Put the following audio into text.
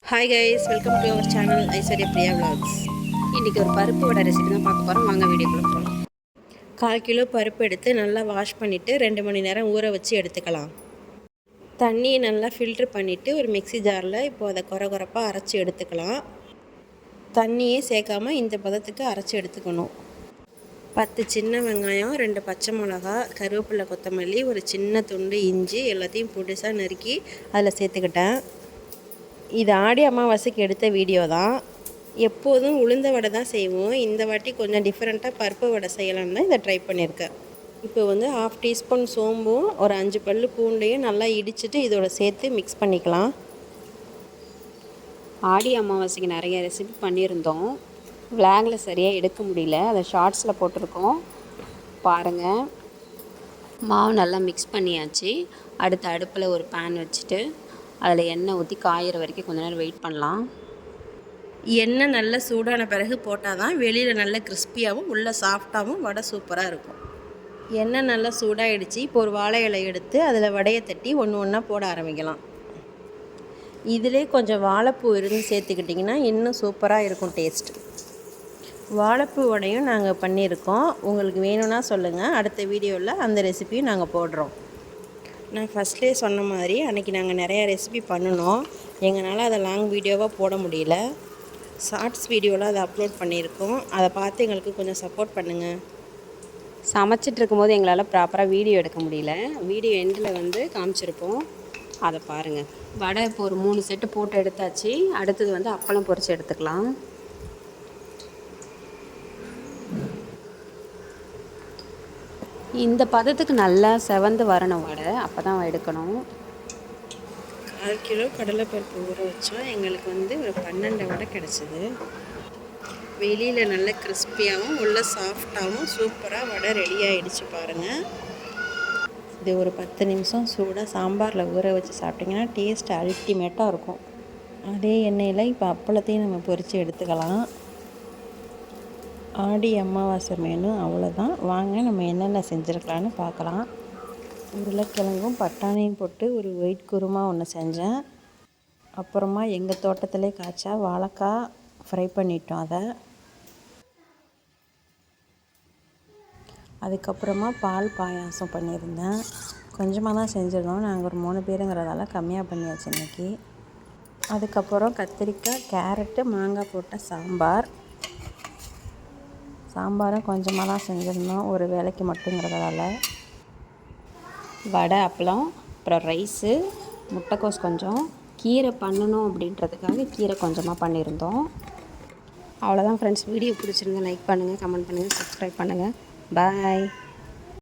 Hi guys, welcome to our channel Aishwarya Priya vlogs. இன்றைக்கி ஒரு பருப்பு வடை ரெசிபி தான் பார்க்க போகிறோம். வாங்க வீடியோக்குள்ளே போகலாம். 1/4 கிலோ பருப்பு எடுத்து நல்லா வாஷ் பண்ணிவிட்டு 2 மணி நேரம் ஊற வச்சு எடுத்துக்கலாம். தண்ணியை நல்லா ஃபில்ட்ரு பண்ணிவிட்டு ஒரு மிக்ஸி ஜாரில் இப்போது அதை கொரப்பாக அரைச்சி எடுத்துக்கலாம். தண்ணியே சேர்க்காமல் இந்த பதத்துக்கு அரைச்சி எடுத்துக்கணும். 10 சின்ன வெங்காயம், 2 பச்சை மிளகா, கருவேப்பிலை, கொத்தமல்லி, ஒரு சின்ன துண்டு இஞ்சி எல்லாத்தையும் பொடிசாக நறுக்கி அதில் சேர்த்துக்கிட்டேன். இது ஆடி அமாவாசைக்கு எடுத்த வீடியோ தான். எப்போதும் உளுந்த வடை தான் செய்வோம். இந்த வாட்டி கொஞ்சம் டிஃப்ரெண்ட்டாக பருப்பு வடை செய்யலான்னு தான் இதை ட்ரை பண்ணியிருக்கேன். இப்போ வந்து 1/2 டீஸ்பூன் சோம்பும் ஒரு 5 பல் பூண்டையும் நல்லா இடிச்சிட்டு இதோட சேர்த்து மிக்ஸ் பண்ணிக்கலாம். ஆடி அமாவாசைக்கு நிறைய ரெசிபி பண்ணியிருந்தோம். விளாகில் சரியாக எடுக்க முடியல, அதை ஷார்ட்ஸில் போட்டிருக்கோம் பாருங்கள். மாவு நல்லா மிக்ஸ் பண்ணியாச்சு. அடுத்த அடுப்பில் ஒரு பேன் வச்சுட்டு அதில் எண்ணெய் ஊற்றி காயிற வரைக்கும் கொஞ்ச நேரம் வெயிட் பண்ணலாம். எண்ணெய் நல்லா சூடான பிறகு போட்டால் தான் வெளியில் நல்லா கிறிஸ்பியாகவும் உள்ளே சாஃப்டாகவும் வடை சூப்பராக இருக்கும். எண்ணெய் நல்லா சூடாகிடுச்சு. இப்போ ஒரு வாழை இலை எடுத்து அதில் வடையை தட்டி ஒன்று ஒன்றா போட ஆரம்பிக்கலாம். இதிலே கொஞ்சம் வாழைப்பூ இருந்து சேர்த்துக்கிட்டிங்கன்னா இன்னும் சூப்பராக இருக்கும் டேஸ்ட். வாழைப்பூ வடையும் நாங்கள் பண்ணியிருக்கோம். உங்களுக்கு வேணும்னா சொல்லுங்கள், அடுத்த வீடியோவில் அந்த ரெசிபியும் நாங்கள் போடுறோம். நான் ஃபஸ்ட்லேயே சொன்ன மாதிரி அன்றைக்கி நாங்கள் நிறையா ரெசிபி பண்ணினோம். எங்களால் அதை லாங் வீடியோவாக போட முடியல. ஷார்ட்ஸ் வீடியோவில் அதை அப்லோட் பண்ணியிருக்கோம். அதை பார்த்து எங்களுக்கு கொஞ்சம் சப்போர்ட் பண்ணுங்கள். சமைச்சிட்டு இருக்கும்போது எங்களால் ப்ராப்பராக வீடியோ எடுக்க முடியல. வீடியோ எண்டில் வந்து காமிச்சிருப்போம், அதை பாருங்கள். வடை இப்போ ஒரு 3 செட்டு போட்டு எடுத்தாச்சு. அடுத்தது வந்து அப்பளம் பொரித்து எடுத்துக்கலாம். இந்த பதத்துக்கு நல்லா செவந்து வரணும் வடை, அப்போ தான் எடுக்கணும். 1/4 கிலோ கடலைப்பருப்பு ஊற வச்சோம். எங்களுக்கு வந்து ஒரு 12 வடை கிடச்சிது. வெளியில் நல்ல கிறிஸ்பியாகவும் உள்ள சாஃப்டாகவும் சூப்பராக வடை ரெடி ஆகிடுச்சு பாருங்கள். இது ஒரு 10 நிமிஷம் சூடாக சாம்பாரில் ஊற வச்சு சாப்பிட்டிங்கன்னா டேஸ்ட் அல்டிமேட்டாக இருக்கும். அதே எண்ணெயில் இப்போ அப்பளத்தையும் நம்ம பொரித்து எடுத்துக்கலாம். ஆடி அமாவாசை மெனு அவ்வளோதான். வாங்க நம்ம என்னென்ன செஞ்சுருக்கலான்னு பார்க்கலாம். உருளைக்கிழங்கும் பட்டாணியும் போட்டு ஒரு ஒயிட் குருமா ஒன்று செஞ்சேன். அப்புறமா எங்கள் தோட்டத்திலே காய்ச்சா வாழைக்காய் ஃப்ரை பண்ணிட்டோம். அதுக்கப்புறமா பால் பாயாசம் பண்ணியிருந்தேன். கொஞ்சமாக தான் செஞ்சிருந்தோம், நாங்கள் ஒரு 3 பேருங்கிறதால கம்மியாக பண்ணியாச்சு இன்றைக்கி. அதுக்கப்புறம் கத்திரிக்காய், கேரட்டு, மாங்காய் போட்ட சாம்பாரும் கொஞ்சமாக தான் செஞ்சுருந்தோம், ஒரு வேலைக்கு மட்டுங்கிறதால. வடை, அப்பளம், அப்புறம் ரைஸு, முட்டைக்கோஸ், கொஞ்சம் கீரை பண்ணணும் அப்படின்றதுக்காக கீரை கொஞ்சமாக பண்ணியிருந்தோம். அவ்வளோதான் ஃப்ரெண்ட்ஸ். வீடியோ பிடிச்சிருந்தா லைக் பண்ணுங்கள், கமெண்ட் பண்ணுங்கள், சப்ஸ்கிரைப் பண்ணுங்கள். பாய்.